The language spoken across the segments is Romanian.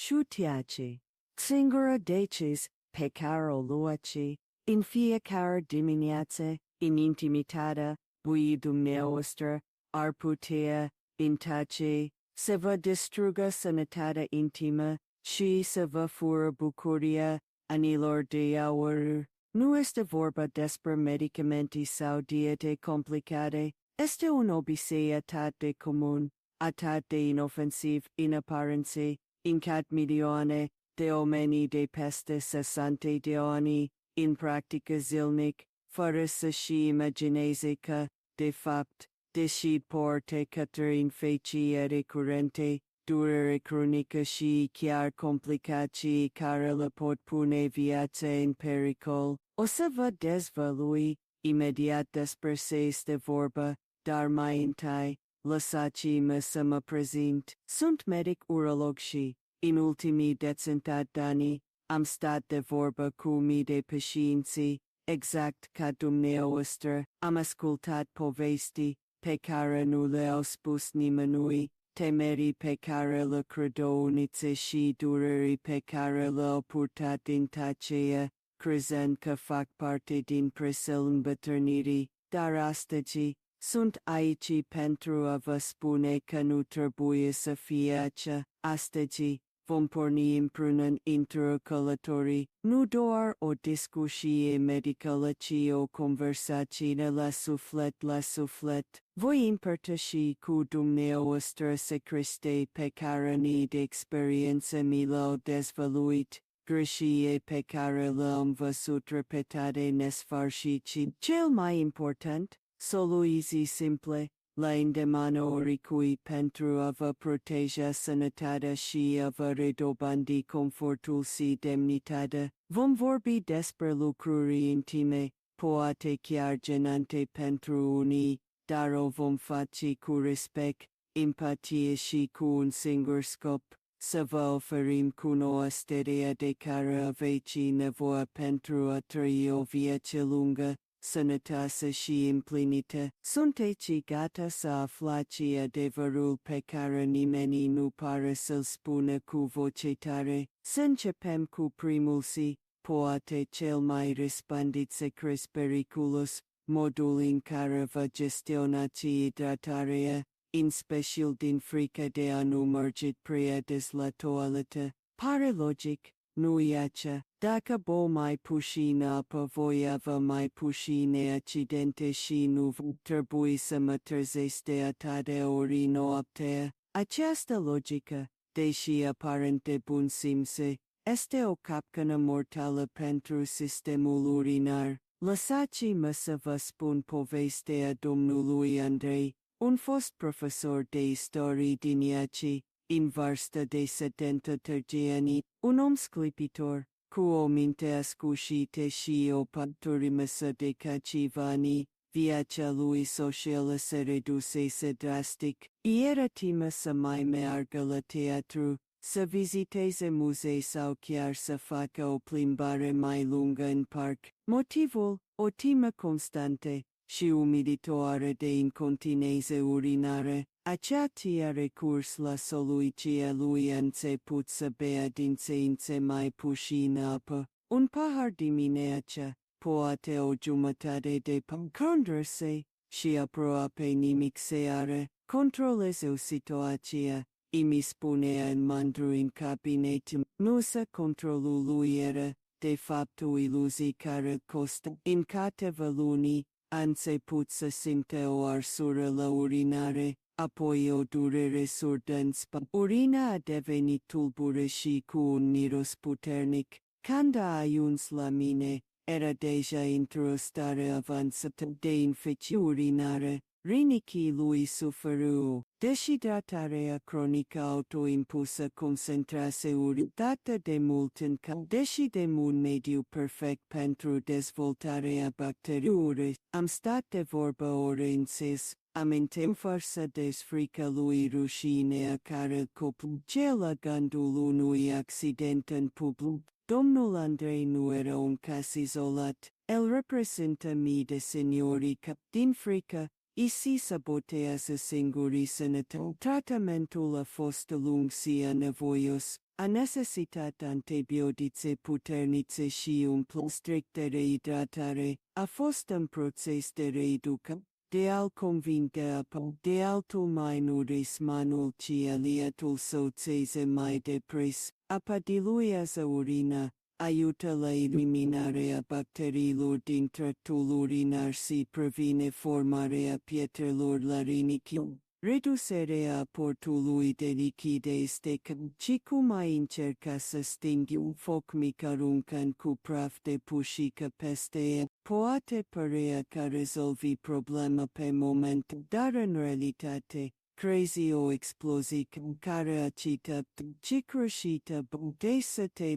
Shutiaci. Singura decis, pecaro luaci, in fiacar dimineace, in intimitada, buidum neoster, arputea, intace, seva distruga sanitada intima, si seva fura bucuria, anilor de aur, nueste vorba desper medicamenti sau diete complicate, este un obisea tat de commun, a tat de inoffensiv in apparency, in cat medione, de omeni de peste cessante deoni, in practica zilnic, farissa sci imaginesica, de fapt, decid porte caterin feci et recurrente, durere chronica sci chiar complicaci carela pot pune viace in pericol, oseva desva lui, immediat desperses de vorba, dar maientai, lasaci mesama presint, sunt medic urologci, in ultimi decent dani, am stat de vorba cumi de pacienci, exact cadum neoester, am ascultat povesti, pecare nulle auspus nimanui, temeri pecare la credo unice sci dureri pecare la opurtat in tacea, crescent ca fac parte din presilum paterniri, dar astagi, sunt aici pentru a vă spune că nu trebuie să fie acea, astagi, vom porni împreună intercalatorii, nu doar o discuție medicală ci o conversație la suflet, voi împărtăși cu dumneavoastră secrete pe care ni de experiență mi l-au dezvăluit, greșie pe care le-am văzut repetate nesfârșit și, cel mai important, soluții simple, la îndemână oricui pentru a vă proteja sănătatea și a vă redobândi confortul și demnitatea, vom vorbi despre lucruri intime, poate chiar genante pentru unii, dar o vom face cu respect, empatie și cu un singur scop, să vă oferim cunoașterea de care aveți nevoie pentru a trăi o viață lungă, sănătoasă și împlinită. Sunteți gata să aflați adevărul pe care nimeni nu pare să-l spună cu voce tare? Să începem cu primul și, poate cel mai răspândit secret periculos, modul în care vă gestionați hidratarea, în special din frică de a nu merge prea des la toaletă. Pare logic, nu-i așa? Dacă bo mai puțină apă voi avea mai puține accidente și nu trebuie să mă trezesc de atâtea ori noaptea. Această logică, deși aparent de bun simț, este o capcană mortală pentru sistemul urinar. Lăsați-mă să vă spun povestea domnului Andrei, un fost profesor de istorie din Iași, în vârstă de 73 ani, un om sclipitor, cu o minte ascușită și o păturimăsă de cacivani, viața lui socială se redusese drastic, era timă să mai meargă la teatru, să viziteze muzei sau chiar să facă o plimbare mai lungă în parc. Motivul, o timă constantă și umiditoare de incontinență urinară, aceea recurs la soluția lui a început să bea din ce mai puțină apă, un pahar dimineața, poate o jumătate de condrse, și aproape nimic seară, controleze situația, îmi spunea în mandru în cabinet, nu să controlul lui era, de fapt o iluzie care costă. În câteva luni, a început să simte o arsură la urinare, apoi o durere surdă în spate. Urina a devenit tulbură și cu un miros puternic. Când a ajuns la mine, era deja într-o stare avansată de infecție urinară. Rinichii lui suferu, deshidratarea cronică autoimpusă concentrase dată de mult în cap, deși de un mediu perfect pentru dezvoltarea bacteriilor. Am stat de vorbă ore înses, amintem farsă desfrică lui rușinea care copluge la gândul unui accident în public. Domnul Andrei nu era un caz izolat, el reprezintă mii de seniori din frică, și se sabotează singurii sănătate. Tratamentul a fost lung și anevoios. A necesitat antibiotice puternice și un plan strict de reidratare. A fost un proces de reeducare. De a-l convinge de altul mai nu rismanul ci aliatul soțeze mai depres. Apa diluează urina, ajută la eliminarea bacteriilor din tractul urinar și previne formarea pietrelor la rinichi. Reducerea aportului de lichide este și cum ai încerca să stingi un foc mic aruncând cu praf de pușică peste el. Poate părea că rezolvi problema pe moment, dar în realitate, crezi o explozie care agită și creșită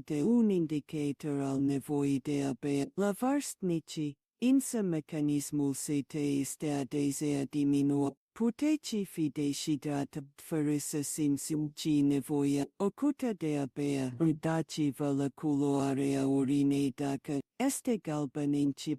de un indicator al nevoii de a bea. La vârstnicii, însă mecanismul ST este adesea diminua. Puteți fi deshidrat fără să simți nevoia ocultă de a bea. Uitați-vă la culoarea urinei dacă este galbenenci.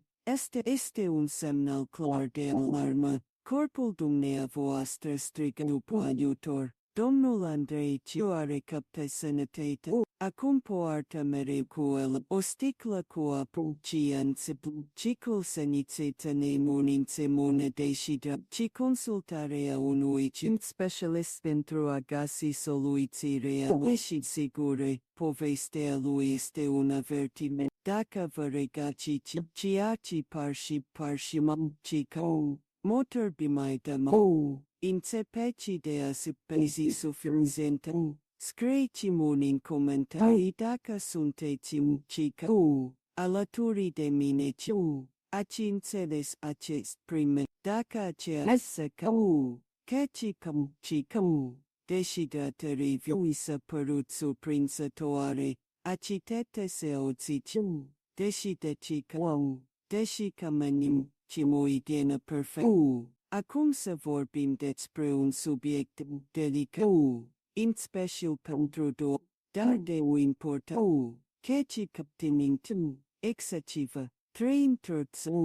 Este un semnal clar de alarmă. Corpul dumneavoastră strigă după ajutor. Domnul Andrei are captă sănătate. Acum poartă mereu cu el o sticlă cu apă și ciclul sănătate nemunințe monede și și consultarea unui specialist pentru a găsi soluții reale și sigure. Povestea lui este un avertiment. Dacă vă regați ceea ce par și ci ca motor mai de înțepeți de a supezi suficientă. Scrieți-mi în comentarii dacă sunteți cică alături de mine ați înțeles acest prime. Dacă această deshidratării vi s-a părut surprinzătoare, acitete se auziți, deși că menim, ci o igienă perfectă. Acum să vorbim despre un subiect delicat, în special pentru două, dar de o importanță, căci captinintul, excesivă, trăim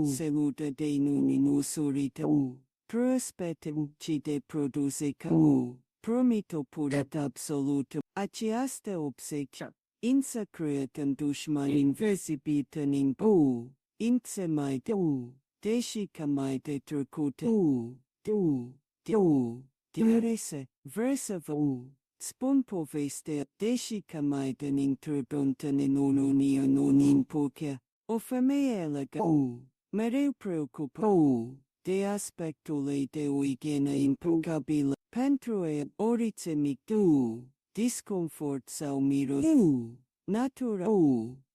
se ludă de nuninusurită, prospectul ci de produse ca promit o purată absolută. Această obsecie, însă creată dușmani invizibil în însă mai deși că mai de trecut versă vă spun povestea, deși că mai de întrebântă în ununie în pochea, o femeie elegă, mereu preocupă de aspectul ei de o igienă impecabilă, pentru ea orice mic disconfort sau miros, natura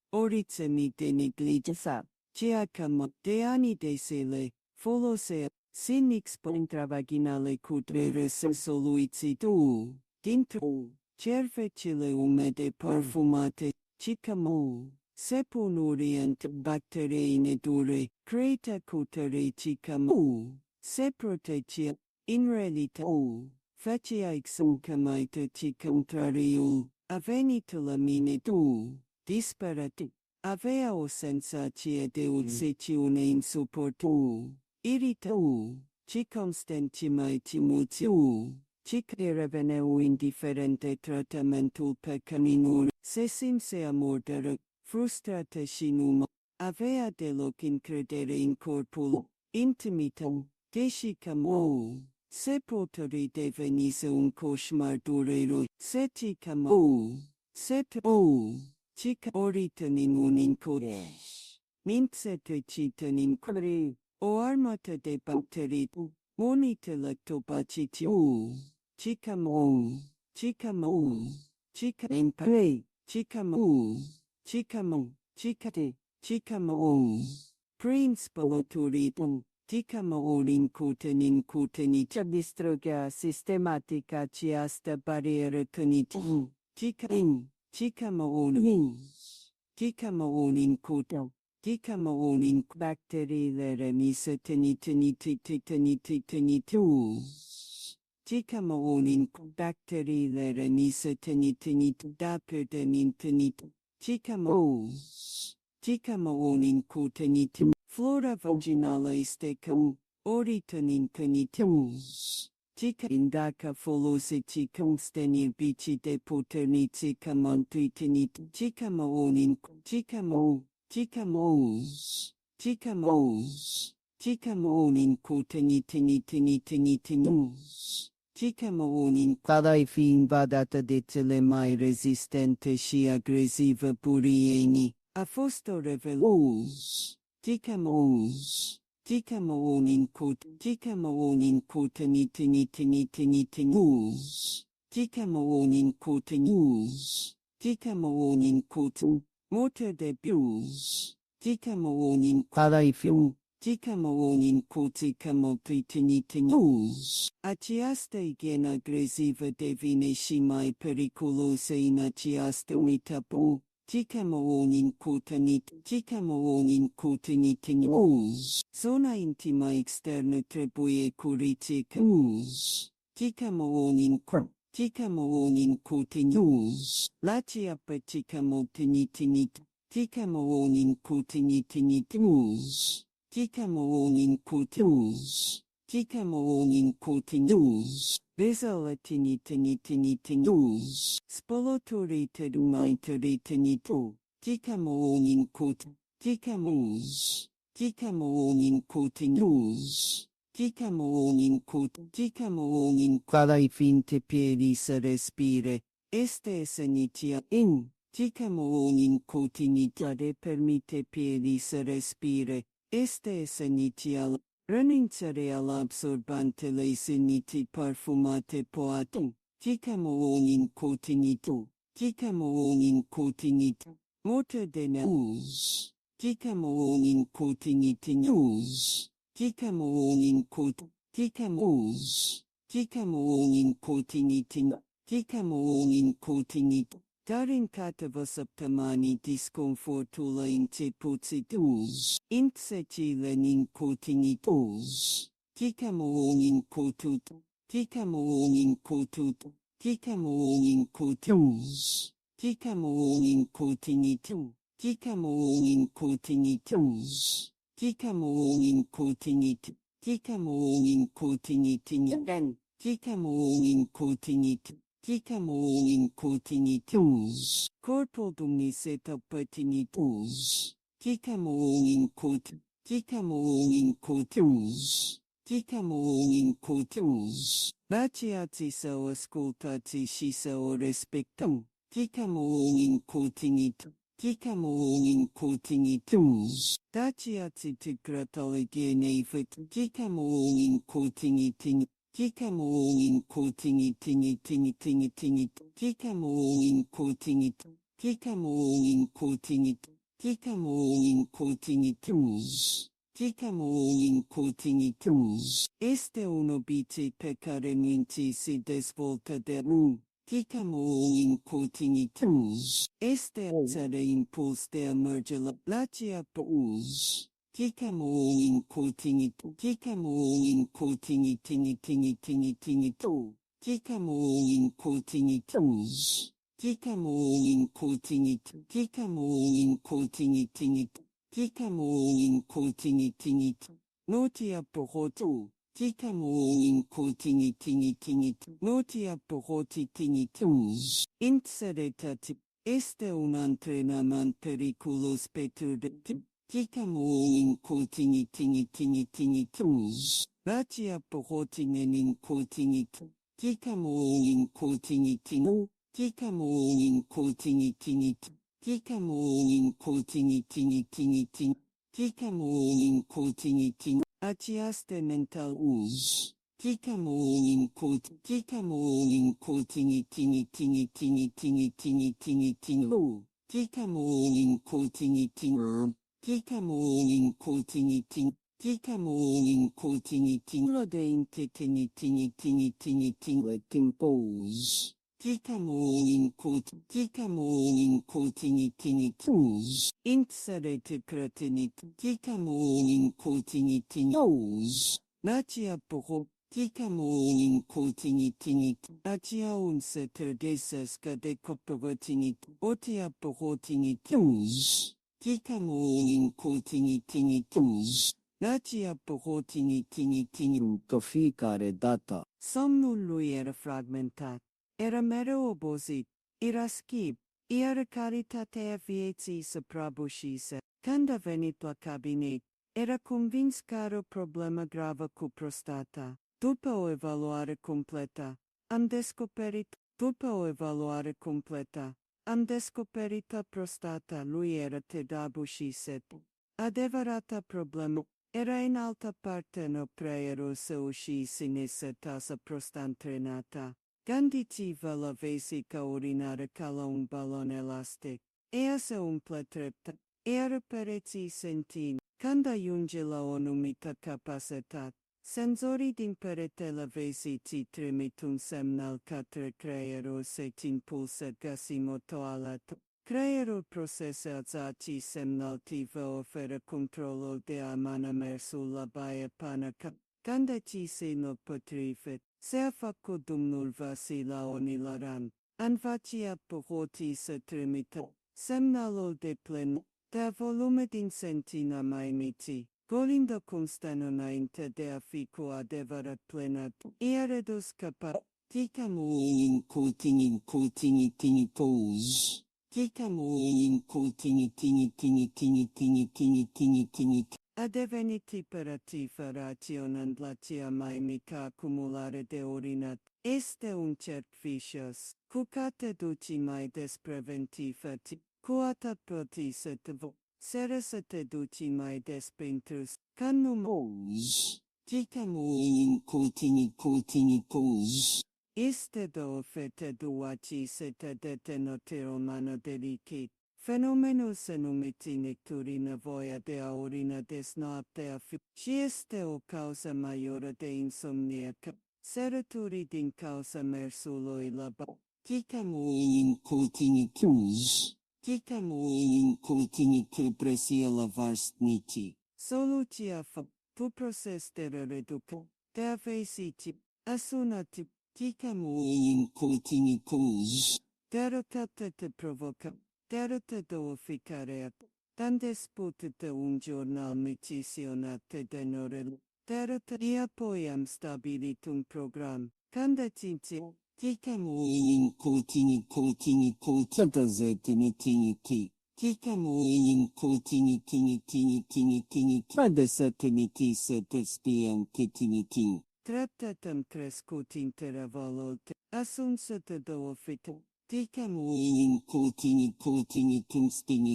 orice mic de negligență. Ceea că de ani de zile folosea sinic intravaginale cu trerese soluții dintr-o cervecile umede parfumate, ci că se pun orient bacterii nedure, cretă cutere ci că se protegea, în realitate, facea exuncă mai tăci contrariul, a venit la mine disperat. Avea o senzație de obsesiune insuportabilă, irită, ci constantimaitimuțiu, ci că reveneau indiferent de tratamentul pe caminuri, se simțea murdără, frustrată și numă, avea deloc încredere în corpul, intimită, deși că se poteri devenise un coșmar dureros, se tica se cică orită în un incore. Mințe tăcită în core, o armată de bacterii, unită lactobacitiu, cică empare, cică prin spălăturii, cică în cutenicea distrugea sistematic această barieră cognitivă, cică în cutel, în bacteriile remise în bacteriile remise da perdemintenit, în cutenit. Flora vaginală este Oritanin canitus. Tica indaka folositi constenir bici de poternici camontuitinit. Tica moonin. Tica mo. Tica mos. Tica mos. Tica moonin cotenitinitinitinitinus. Tica moonin quadai fin vadata de tele mai resistente și aggressiva purieni. A fosto revelos. Tica mos. Tica moonin cotenitinitinitinitinus. Tica moonin cotenus. Tica moonin coten. Motor de bus. Tica moonin quadai fin. Tica moonin cotica multitinitinus. Aceasta igen aggressiva devine și mai periculoasă în această etapă. Tica moonin cotenitinitinus. Zona intima externă trebuie curățită. Tica moonin cotenus. Lacia petica multinitinit. Tica moonin cotenitinitinus. Tica moonin cotenus. Tica moonin cotenus. Vesalatinitinitinus. Spolotoriteritinito. Tica moonin coten. Tica mos. Tica moonin cotenus. Tica moonin coten. Tica moonin quadai finte pierisa respire. Este esenitia in. Tica moonin cotinitare permite pierisa respire. Este essenitial. Renunțare al absorbantele seniti parfumate poate. Tica moonin cotinito. Tica moonin cotinito. Motor de neus. Tica moonin cotinitius. Tica moonin cot. Tica mos. Tica moonin cotinitin. Tica moonin cotinito. Dar în câteva săptămâni disconfortul a începuțitus. Insecile cotinitos. Tica moonin cotut. Tica moonin cotut. Tica moonin cotus. Tica moonin cotinitu. Tica moonin cotinitus. Tica moonin cotinit. Tica moonin cotinitin. Tica moonin cotinit. Tica moonin cotinitus. Corpul dumnisetă pătinitus. Tica moonin cot. Tica moonin cotus. Tica moonin cotus. Baciați să o ascultați și să o respectăm. Tica moonin cotinit. Tica moonin cotinitus. Daciați ticratologienei văd. Tica moonin cotinitin. Tica moonin cotinitinitinitinitinit. Tica moonin cotinit. Tica moonin cotinit. Tica moonin cotinitus. Tica moonin cotinitus. Este un obicei pe care minții se dezvoltă de lung. Tica moonin cotinitus. Este alțare impuls de a merge la cea pus. Tica moonin cotinit. Tica moonin cotinitinitinitinitinito. Tica moonin cotinitus. Tica moonin cotinit. Tica moonin cotinitinit. Tica moonin cotinitinit. Notia poroto. Tica moonin cotinitinit. Notia porotitinitus. Inseretati. Este un antrenament periculos pentru de. Tica moonin cotinitinitinitinitus. Bacia porotinenin cotinit. Tica moonin cotinitinu. Tica moonin cotinitinit. Tica moonin cotinitinitin. Tica moonin cotinitin. Aceasta mental uz. Tica moonin cot. Tica moonin cotinitinitinitinitinitinitinitin. Tica moonin cotinitin. Tica moonin cotinitin. Tica moonin cotinitin. Lo de intitinitinitinitinitinitin timpos. Tica moonin cot. Tica moonin cotinitinitus. Inserete cretinit. Tica moonin cotinitinus. Nacia poro. Tica moonin cotinitinit. Acia un seter desesca de coperatinit. Otia porotinitus. Tica moonin cotinitinus. Dacia pohotini Că fiecare dată. somnul lui era fragmentat, era mereu obosit, era schimb, era caritatea vieții să prăbușise. Când a venit la cabinet, era convins că are o problemă gravă cu prostata. După o evaluare completă, am descoperit că prostata lui era tădăbușise. Adevărata problemă era în altă parte în creierul său și sinisătăsa prostantrenata. Gândiți-vă la vesica urinară ca la un balon elastic. Ea se umple treptat, iar pereții se întind. Când ajunge la o anumită capacitate, senzorii din peretele vesicii trimit un semnal către creierul să impulse găsim o toaletă. Creierul procesează acest semnal și vă oferă controlul de a mana mersul la baie până când acest potrivit se-a făcut domnul Vasila Onilaran. Învacia pohotii să trimită semnalul de plin, dar volume din sentina mai mici, golind constant înainte de a fi cu adevărat plină, i-a redus In cultini pose. a devenit imperativ raționând la cea mai mică acumulare de urină. Este un cerc vicios, cu care te duci mai despreventiv, cu atât poți să te duci mai des pentru că nu Pose. In cultini pose. este două fete duaci se te detenute romană delicit. Fenomenul se numește necturină voia de a urina des noaptea și este o cauză majoră de insomnie. Sărăturii din cauza mersului la In cultini pose. In cultini presia la varstnici. soluția tu proces de reducă, de a vesici, a sunati, In cultini pose. derotată te provocă, derotată de o ficare, dan dispută un giornal micisionate de norel, derotată e apoi am stabilit un program, când atinge, In cultini tini. In cultini tini. Padesatini se te spian tini. treptat am crescut intervalul, asunsă de două fite, In cultini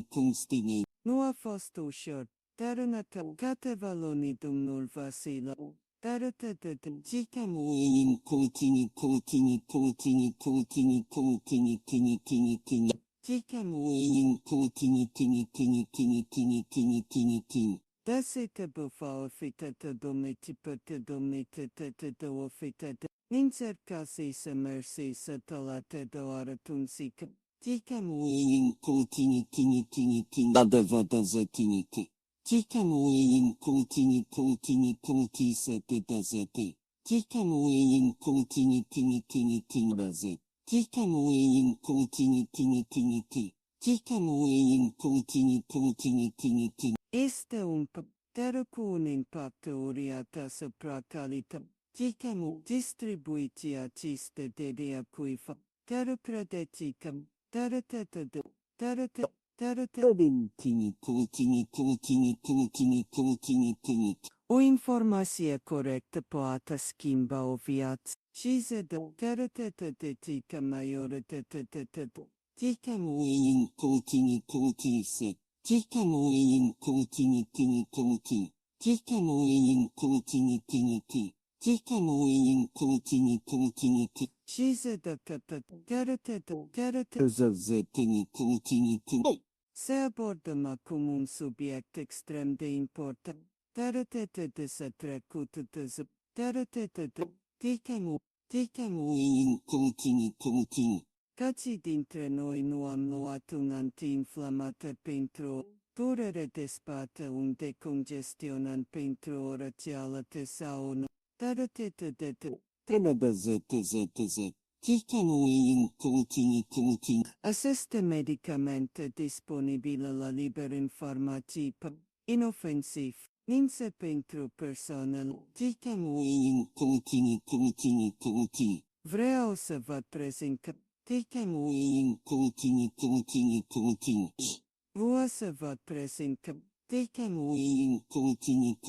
cumstini. nu a fost ușor, dar în câteva luni domnul Vasila, dar atât In cultini tini. In cultini tini. da se te bufa o fitată domniti pătă domnite te două fitată, încerca să mersi să tălate doar tunsică. In cultini tini. Adevătă tini. In cultini se te dezeti. In cultini tini razet. In cultini tini. In cultini tini. Este un dar cu un impact uriaș asupra calității distribuției aceste de cuiva, dar credeți că, dar Tini. o informație corectă poate schimba o viață și se dă caracteristica majoritatea. In cultini se. In cultini tini. In cultini tini. In cultini. Și se dă Zetini cultini. se abordăm acum un subiect extrem de important. De s-a trecut de zi, In cultini. Cații dintre noi nu am luat un antiinflamator pentru durere de spate, un decongestionant pentru o răceală de saună, dar Tenebezete. In cultini. aceste medicamente disponibile la liber în farmacii inofensiv, Însă pentru persoană, Titamuin contini. vreau să vă prezint că Titamuin contini. vreau să vă prezint că Titamuin contini.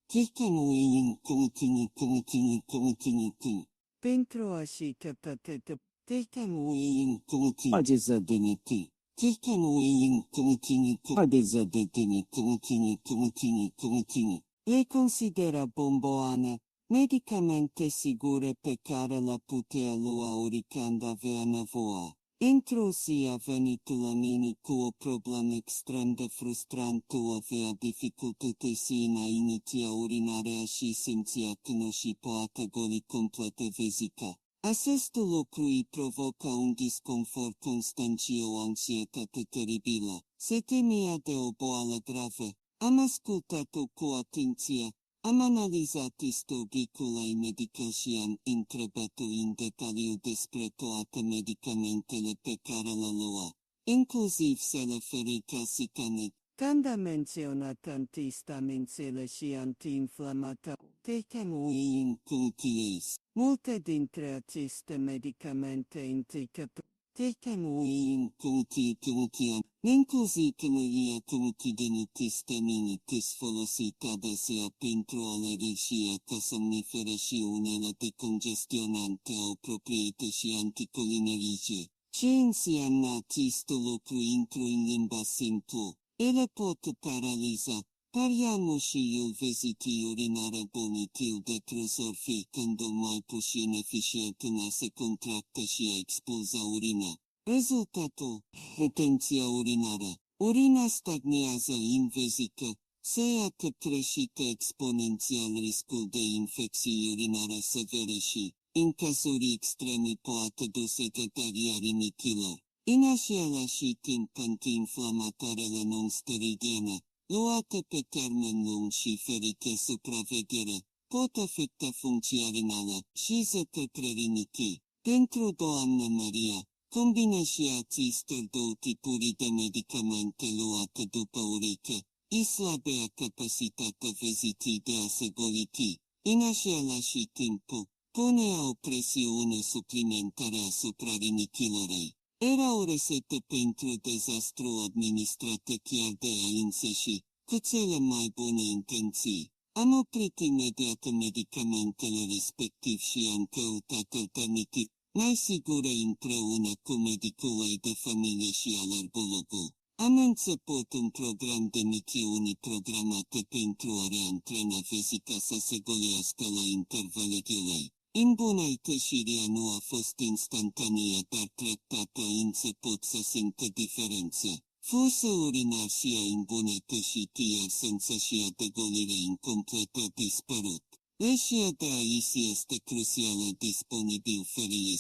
Titamuin contini. pentru a și capătă Titamuin contini. Adeza deniti. Titamuin contini. Adeza detini contini. Le considera bomboane, medicamente sigure pe care la putea lua oricând avea nevoie. Într-o zi a venit la mine cu o problemă extrem de frustrantă, avea dificultate în a iniția urinarea și simțea că nu și poate goli completă vezica. Acest lucru îi provoca un disconfort constant și o anxietate teribilă. Se temea de o boală gravă. Am ascultat-o cu atenție. Am analizat istoricul medical și am întrebat-o în detaliu despre toate medicamentele pe care le lua, inclusiv se referi ca sicanit. când a menționat antihistaminițele și antiinflamatori. Titamuin culties. Multe dintre aceste medicamente indică Titamuin cultiam. Inclusivia cultidenitis teminitis folosită adesea pentru alergii și ca somnifere și unele decongestionante au proprietăți anticolinerice. Ce înseamnă acest lucru intru în limba simplu? Ele pot paraliza. Pariamo și il veziti urinare bonitil de trusor ficând mai puțin eficient în a se contracta și a expulza urina. Rezultatul, retenția urinară. Urina stagnează în vezică, se că crește exponențial riscul de infecții urinare severe și, în cazuri extreme, poate duce cătarea rinichilor. În același timp, antiinflamatoarele non-steroidiene, luate pe termen lung și ferite supraveghere, pot afecta funcția renală și se către rinichii. Pentru Doamna Maria, combinația acestor două tipuri de medicamente luate după ureche, slabea capacitatea vezitii de a se goliti. În același timp, punea o presiune suplimentară asupra rinichilorei. Era o rețetă pentru dezastru administrată chiar de ea însăși, cu cele mai bune intenții. Am oprit imediat medicamentele respectiv și am căutat alternative mai sigure împreună cu medicul de familie și alergologul. Am început un program de misiuni programate pentru a reantrena vezica să se golească la intervale delay. Îmbunătățirea nu a fost instantanee, dar treptat a început să simtă diferențe. Fluxul urinar și a îmbunătățit, iar senzația de golire incompletă a dispărut. Leșia de aici este crucială, disponibil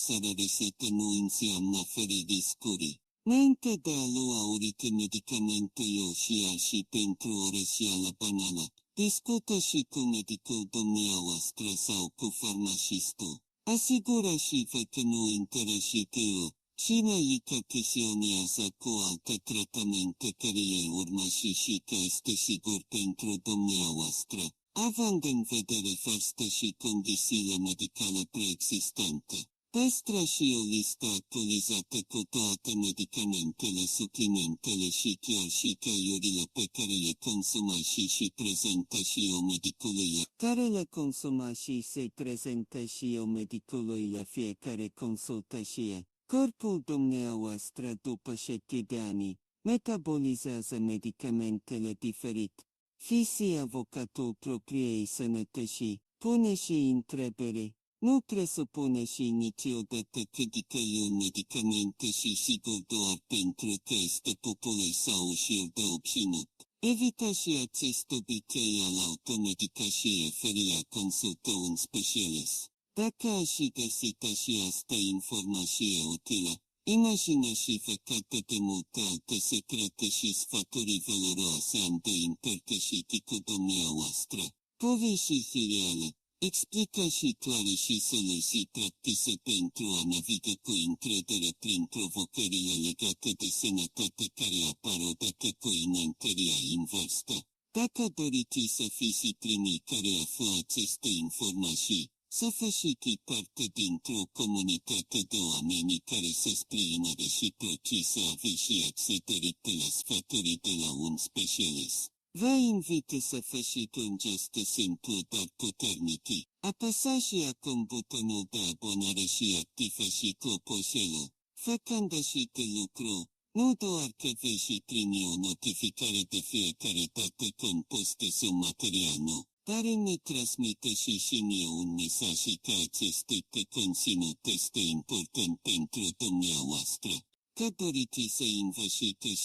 fără rețetă nu înseamnă fără riscuri. Înainte de a lua orice medicamentul și pentru o rețeală banală, discută și cu medicul dumneavoastră sau cu farmacistul. Asigură-și-vă că nu interesează. Cine îi chestionează cu alte tratamente care îi urmă și că este sigur pentru dumneavoastră, având în vedere vârsta și condițiile medicale preexistente. Păstră și o listă actualizată cu toate medicamentele, suplimentele și chiar și caiurile pe care le consumă și prezentă și o medicului care le consumă și se prezentă și o medicului la fiecare consultă și corpul dumneavoastră după 7 de ani metabolizează medicamentele diferit. Fiți avocatul propriei sănătății, pune și întrebări. Nu presupune și niciodată că un medicamente și sigur doar pentru că este popular sau ușor de obținut. Evita și acest obicei al automedicației fără a consulta un specialist. Dacă aș găsit și asta informație utilă, imaginați-vă cât de multe alte secrete și sfaturi valoroase am de împărtășit cu dumneavoastră. Povești reale. Explica și clară și soluții practice pentru a naviga cu încredere prin provocările legate de sănătate care apar odată cu înaintarea inversă. Dacă doriți să fiți primii care află aceste informații, să faceți parte dintr-o comunitate de oameni care se sprijină reciproci să aveți și acces direct la sfaturi de la un specialist. Vă invit să faceți un gest simplu dar puternic. Apăsați acum butonul de abonare și activați clopoțelul. Făcând acest lucru, nu doar că veți primi o notificare de fiecare dată când postez un material nou, dar îmi transmite și mie un mesaj că acest conținut este important pentru dumneavoastră. Că doriți să învățați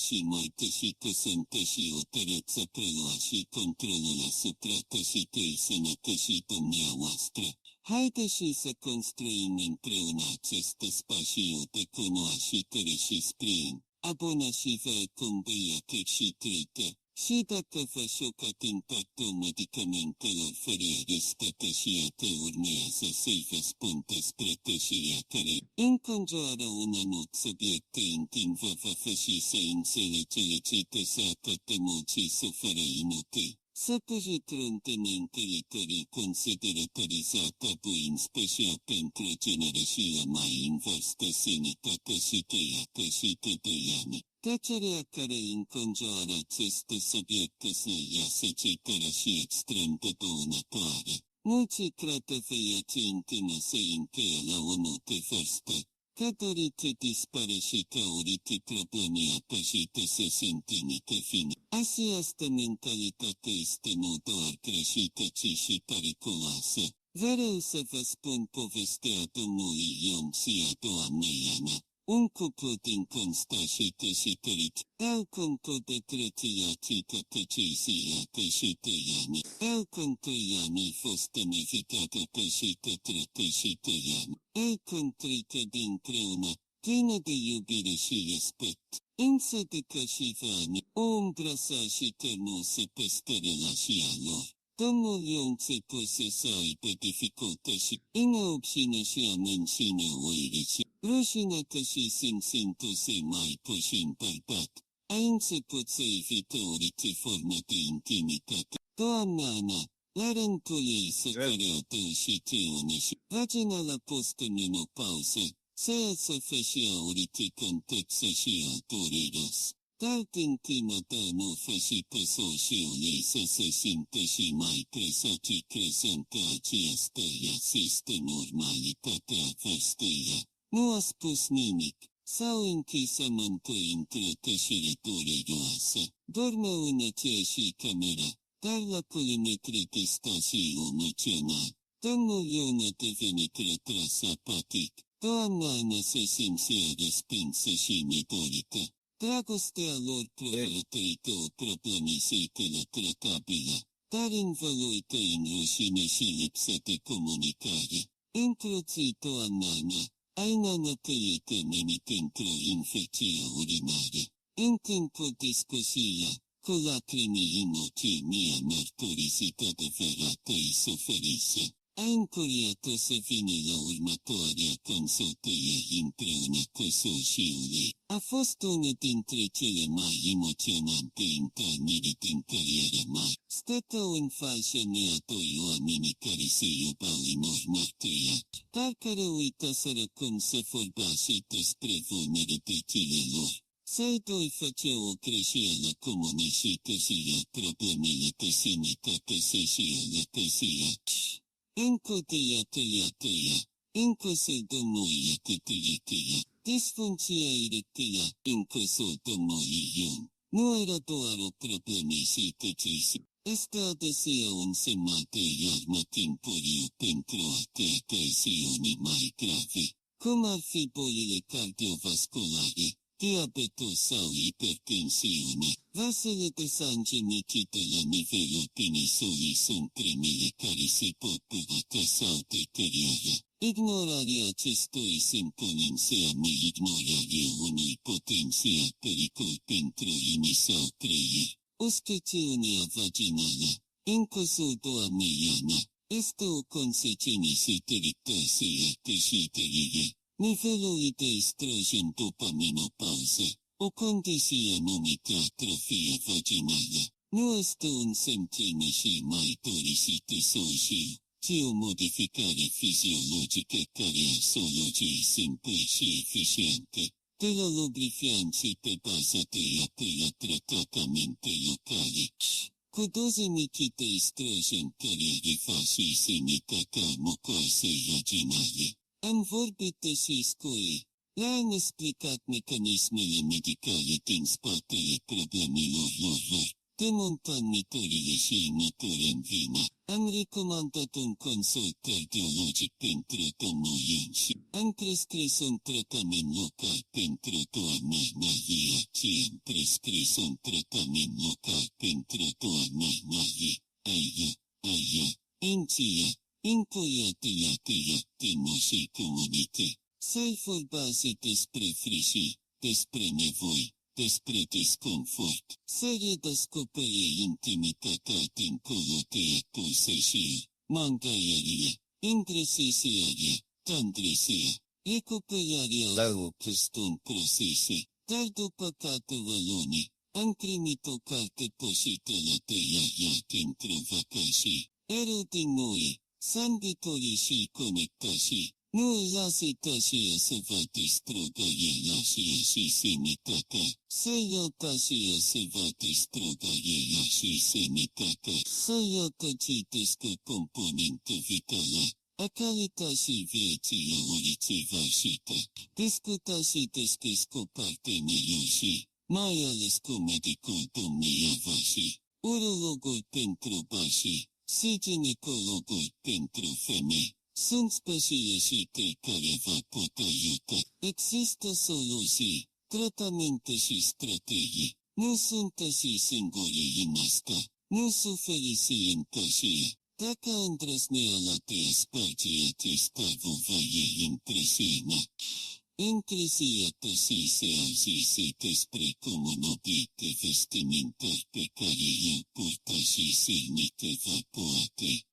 și mai tăși că sunteți o tăreță prelua și controlul asupra tășitei sănătății dumneavoastră. Haideți să construim împreună acest spațiu de cunoaștere și sprijin. Abonați-vă acum băiate și trăite. Și dacă vă șocat impactul medicamentelor fără riscate și te urmează să-i vă spun despre tășirea care înconjoară un anumit subiect în timp vă va face să înțelegeți ce să atât de mult și suferă inutil. Să păjătrântele teritorii consideratorizată în special pentru generația mai în vârstă sănătate și tăiată și tătăiani. Tăcerea care înconjoară acest subiect să iasă cetără și extrem de dăunătoare. Mulți cred că veți intimă să încheie la unul de vârstă. Că doriți dispare și că uriți probleme apășite să se întâlnită fine. Această mentalitate este nu doar greșită, ci și periculoasă. Vreau să vă spun povestea domnului Ion și a doamnei Ana. Un cuplu din Constanța și Tărici, au contul de trățiații cătăcizia tășităiani. Au contuianii fost nevitată tășităiani. Au contrică dinpreună, plină de iubire și respect. Însă de că și vani, o îmbrăsa și tănuse peste relația lor. Domnul Ion se puse să aibă dificultăți în a obține și a menține oirici. Rușinată și simțindu-se mai puțin bărbat, a început să evite orice formă de intimitate. Doamna Ana, la rândul ei să care adăușite și vaginala post-menopauză, să fășea orice contextă și dureros. Dar din timă de nu făși pe soșiul ei să se simte și mai presat și crezând că aceasta este normalitatea vârstei. Nu a spus nimic. S-au închis amândoi într-o tășire dureroasă. Dormă în aceeași cameră, dar la kilometri distanții emoțional. Domnul Ion a devenit retras apatic. Doamna Ana se simțea respinsă și nedorită. Dragostea lor prorătăită o problemisită tratabilă, dar învăluită în rușine și lipsă de comunicare. Într-o zi, doamna Ana, Aina nătăită menit într-o infecție urinară. În timpul discuției, cu lacrimi în ochii mi-a mărturisit adevărată-i suferise. A încuriat-o să vină la următoarea consultărie împreună cu soțiul ei. A fost una dintre cele mai emoționante întâlniri din cariera mea. Stăteau în fața mea doi oameni care se iubeau în urmă tăia, dar care uitaseră cum să vorbească despre vulnerabilitățile lor. Să-i doi făceau o greșeală comunică și problemele de sănătate și tăsia. Încă tăia, încă se dămuie tăia, disfuncția erectilă, încă se dămuie. Nu era doar o problemă și tăcisi. Este adesea un semnal de iarmă timpuriu pentru alte lesiuni mai grave, cum ar fi bolile cardiovasculare, diabetul sau hipertensiune. Vasele de sânge nicite la nivelul penisului sunt primele care se pot purta sau deteriora. Ignorarea acestui simptom înseamnă ignorarea unui potențial pericol pentru inimă sau creier. Uscățiunea vaginală. În cazul doamnei Ana, Este o consecință directă a creșterii nivelului de estrogen după menopauză, o condiție numită atrofie vaginală. Nu este un semn și mai dorisită social, ci o modificare fiziologică care a soluții simple și eficiente. De la lubrifianții pe bază de apă la tratamente locale, cu doze mici de estrogen care refasă sănătatea mucoasei vaginale. Am vorbit și scoi. Le-am explicat mecanismele medicale din spatele problemelor lor. Demontant mitorile și mături în vină. Am recomandat un consult cardiologic pentru domnul Iunși. Am prescris un tratament local pentru doamna Nalia și am prescris un tratament local pentru doamna Nalia. Aia, Inția, Incoiatia, Timo și comunite. Să-i vorbase despre frișii, despre nevoi, despre disconfort, să redescopere intimitatea dincolo de acuză și mangaierie, indresiserie, tandresie, recuperarea la o custom procese, dar după câteva luni, am primit o carte poșită de ea dintr-o vacație. Erau din noi, sambitorii și conectații. Nu îi lasă tașia să vă distrugă ea și semitatea. Să iau tașia să vă distrugă ea și semitatea. Să iau tăcitescă componentă vitală. A calitatea vieții auriți vașită. Discuta și deschis cu partenerii și, mai ales cu medicul domnia vașii. Urologul pentru bașii, și ginecologul pentru femei. Sunt specialiști care vă pot ajuta. Există soluții, tratamente și strategii. Nu sunt și singuri în asta. Nu suferiți în tășie. Dacă îndrăzneala te sparge acesta vă e impresionă. Impresia și se auzise despre comunobite vestimentari pe care i-au purtat și silnite vă poate.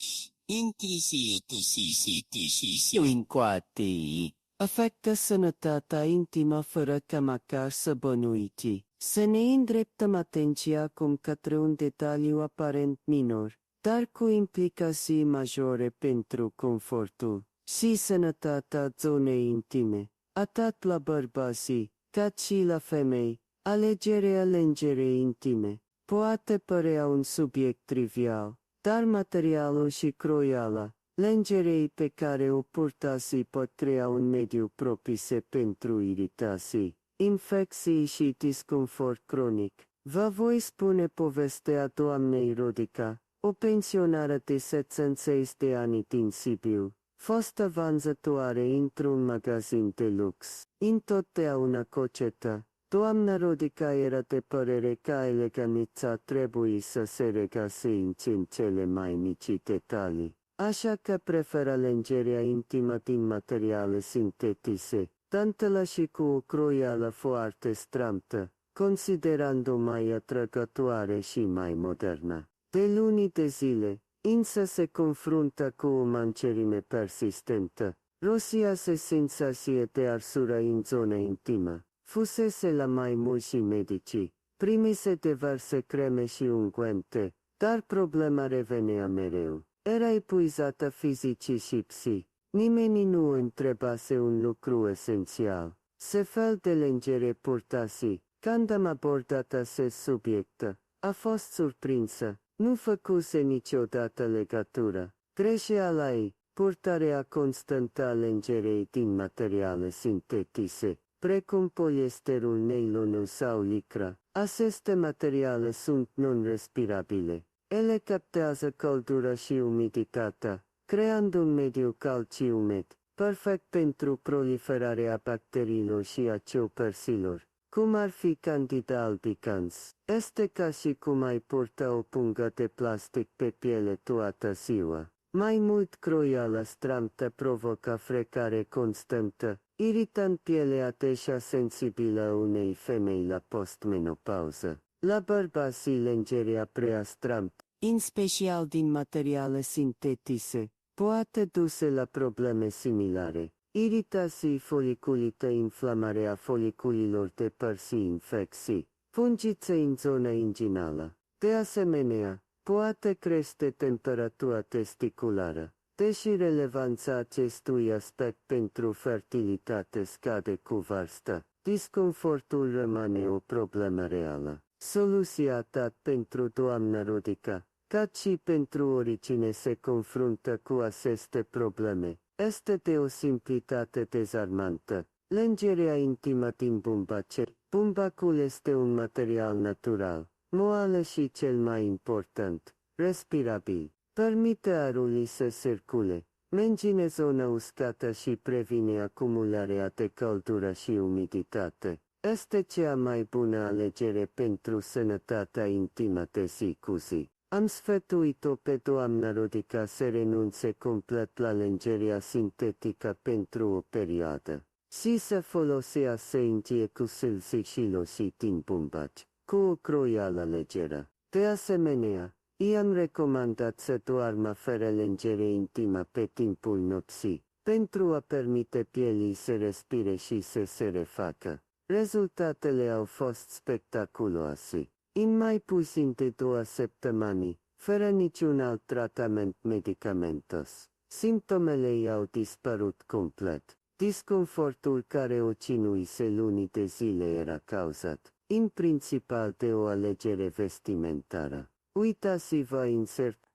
Incoatei afectă sănătatea intimă fără ca măcar să bănuiti. Să ne îndreptăm atenția acum către un detaliu aparent minor, dar cu implicații majore pentru confortul și sănătatea zonei intime, atât la bărbații, cât și la femei. Alegerea lenjerei intime poate părea un subiect trivial, dar materialul și croiala lenjerei pe care o purtați pot crea un mediu propice pentru iritații, infecții și disconfort cronic. Vă voi spune povestea doamnei Rodica, o pensionară de 76 de ani din Sibiu, fostă vânzătoare într-un magazin de lux. Întotdeauna cocetă, doamna Rodica era de părere că eleganța trebuie să se regase în cele mai mici detalii. Așa că preferă lenjerea intimă din materiale sintetice, tantelă și cu o croială foarte stramtă, considerând-o mai atrăgătoare și mai modernă. De luni de zile, însă se confruntă cu o mancerime persistentă. Rosia se senzație de arsură în zona intimă. Fusese la mai mulți medici, primise diverse creme și unghiente, dar problema revenea mereu. Era epuizată fizic și psihic. Nimeni nu întrebase un lucru esențial. Ce fel de lingere purtase? Când am abordat acest subiect, a fost surprinsă. Nu făcuse niciodată legătură. Greșeala ei, purtarea constantă a lingerei din materiale sintetice, precum poliesterul, nylonul sau licra. Aceste materiale sunt non-respirabile. Ele captează căldură și umiditatea, creând un mediu cald și umed, perfect pentru proliferarea bacteriilor și a ciupercilor, cum ar fi Candida albicans. Este ca și cum ai purta o pungă de plastic pe piele toată ziua. Mai mult, croiala stramtă provocă frecare constantă, iritând pielea deja sensibilă a unei femei la postmenopauză. La bărbații lenjerea prea stramtă în special din materiale sintetice, poate duce la probleme similare. Iritații foliculită, inflamarea foliculilor de părți, infecții, fungițe în zona inginală. De asemenea, poate crește temperatura testiculară. Deși relevanța acestui aspect pentru fertilitate scade cu vârsta, disconfortul rămâne o problemă reală. Soluția atât pentru doamna Rodica, cât și pentru oricine se confruntă cu aceste probleme, este de o simplitate dezarmantă. Lângerea intimă din bumbace. Bumbacul este un material natural, moale și cel mai important, respirabil. Permite aerului să circule, menține zona uscată și previne acumularea de căldură și umiditate. Este cea mai bună alegere pentru sănătatea intimă de zi cu zi. Am sfătuit-o pe doamna Rodica să renunțe complet la lângeria sintetică pentru o perioadă și să folosească injecții sigilosii din bumbaci, cu o croială legeră. De asemenea, i-am recomandat să doarmă fără lângere intimă pe timpul nopții, pentru a permite pielii să respire și să se refacă. Rezultatele au fost spectaculoase. În mai puțin de 2 săptămâni, fără niciun alt tratament medicamentos, simptomele i-au dispărut complet. Disconfortul care o cinuise luni de zile era cauzat, în principal, de o alegere vestimentară. Uitați-vă în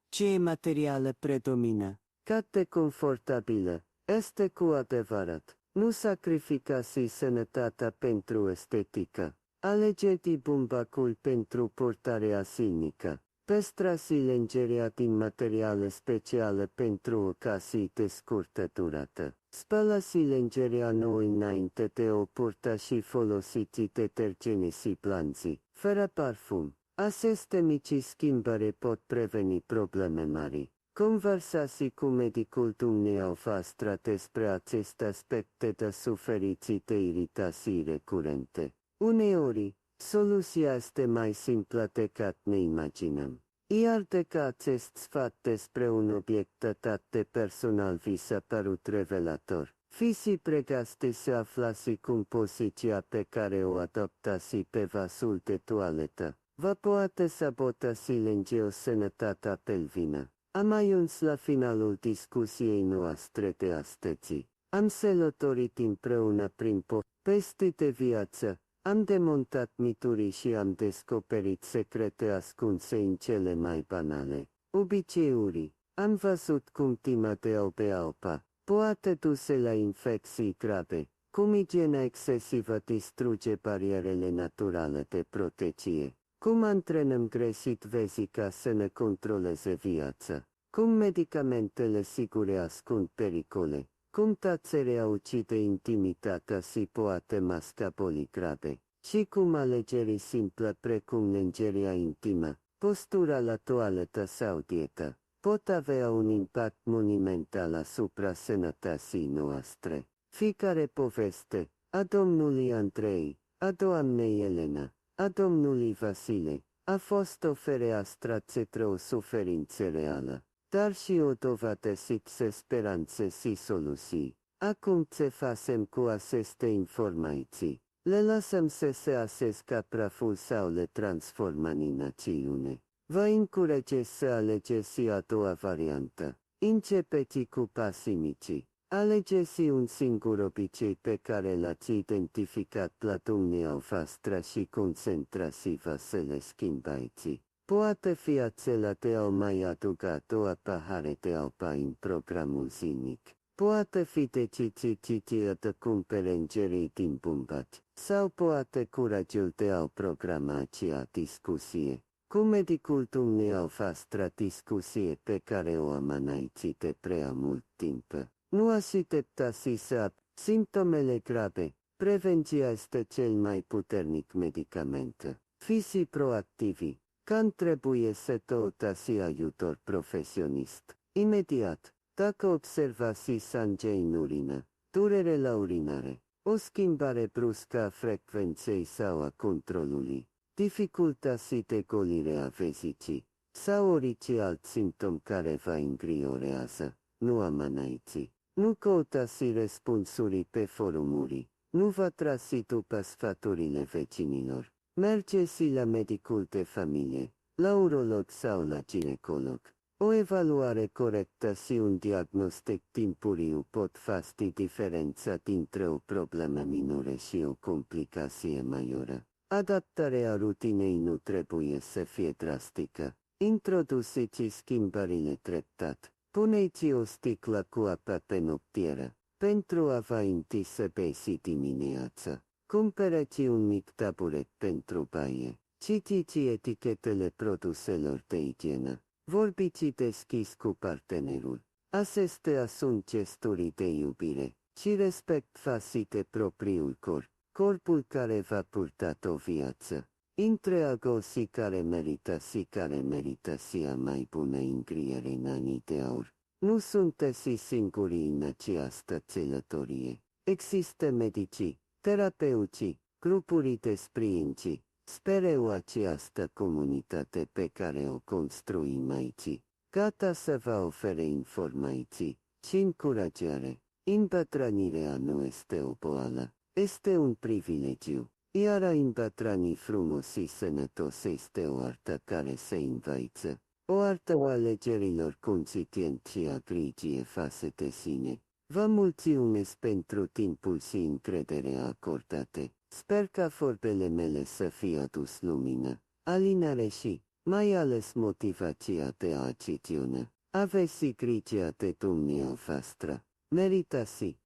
ce materiale predomină. Cât de confortabilă este cu adevărat. Nu sacrificați sănătatea pentru estetică. Alegeți bumbacul pentru purtarea silnică. Păstrați lângerea din materiale speciale pentru ocazii de scurtă durată. Spălați lângerea nouă înainte de o purta și folosiți detergenii și blanții, fără parfum. Aceste mici schimbări pot preveni probleme mari. Conversați cu medicul dumneavoastră despre aceste aspecte de suferiți de iritații recurente. Uneori, soluția este mai simplă decât ne imaginăm. Iar dacă acest sfat despre un obiect atât de personal vi s-a părut revelator, fiți pregătiți să aflați cum poziția pe care o adoptați pe vasul de toaletă vă poate sabota o sănătatea pelvină. Am ajuns la finalul discuției noastre de astăzi. Am sălătorit împreună prin povesti de viață, am demontat mituri și am descoperit secrete ascunse în cele mai banale obiceiuri. Am văzut cum tima de alpa poate duce la infecții grave, cum igiena excesivă distruge barierele naturale de protecție. Cum antrenăm greșit vezica să ne controleze viața, cum medicamentele sigure ascund pericole, cum tăcerea ucide intimitatea și poate masca boli grave, și cum alegerii simple precum lângeria intimă, postura la toaletă sau dietă, pot avea un impact monumental asupra sănătății noastre. Fiecare poveste, a domnului Andrei, a doamnei Elena, a domnului Vasile, a fost o fereastră către o suferință reală, dar și o dovadă de speranțe și soluții. Acum ce facem cu aceste informații? Le lăsăm să se asescă praful sau le transformăm în acțiune? Vă încurajez să alegeți a doua variantă. Începeți cu pasii mici. Alegeți un singur obicei pe care l-ați identificat la dumneavoastră și concentrați-vă să le schimbați. Poate fi acela de a mai adăuga 2 pahare de apă în programul zilnic. Poate fi decizia de cumpere îngerii din bumbaci. Sau poate curajul de a programa acea discuție cu medicul dumneavoastră, discuție pe care o amânaiți de prea mult timp. Nu așteptați să simptomele grave. Prevenția este cel mai puternic medicament. Fiți proactivi. Când trebuie să căutați ajutor profesionist. Imediat, dacă observați sânge în urină, durere la urinare, o schimbare bruscă a frecvenței sau a controlului, dificultăți de golire a vezicii, sau orice alt simptom care vă îngrijorează, nu amânaiți. Nu căutați răspunsuri pe forumuri. Nu vă trasi după sfaturile vecinilor. Mergeți la medicul de familie, la urolog sau la ginecolog. O evaluare corectă și un diagnostic timpuriu pot face diferența dintre o problemă minoră și o complicație majoră. Adaptarea rutinei nu trebuie să fie drastică. Introduceți schimbările treptat. Puneți o sticlă cu apă pe noptieră. Pentru a vă înti să beți dimineața. Cumpărați un mic taburet pentru baie. Citiți etichetele produselor de igienă. Vorbiți deschis cu partenerul. Acestea sunt gesturi de iubire și respect față de propriul corp. Corpul care v-a purtat o viață. Întreagă și care merită și a mai bună îngrijire în anii de aur. Nu sunteți singuri în această călătorie. Există medici, terapeuți, grupuri de sprijin. Spereu această comunitate pe care o construim aici, gata să vă ofere informații și încurajare. Îmbătrânirea nu este o boală, este un privilegiu, iar a îmbătrâni frumos și sănătos este o artă care se învață, o artă a alegerilor conștient și a grijii față de sine. Vă mulțumesc pentru timpul și încrederea acordate. Sper ca vorbele mele să fie adus lumină, alinare și, mai ales motivația de a acționa. Aveți grijă de dumneavoastră. Meritați.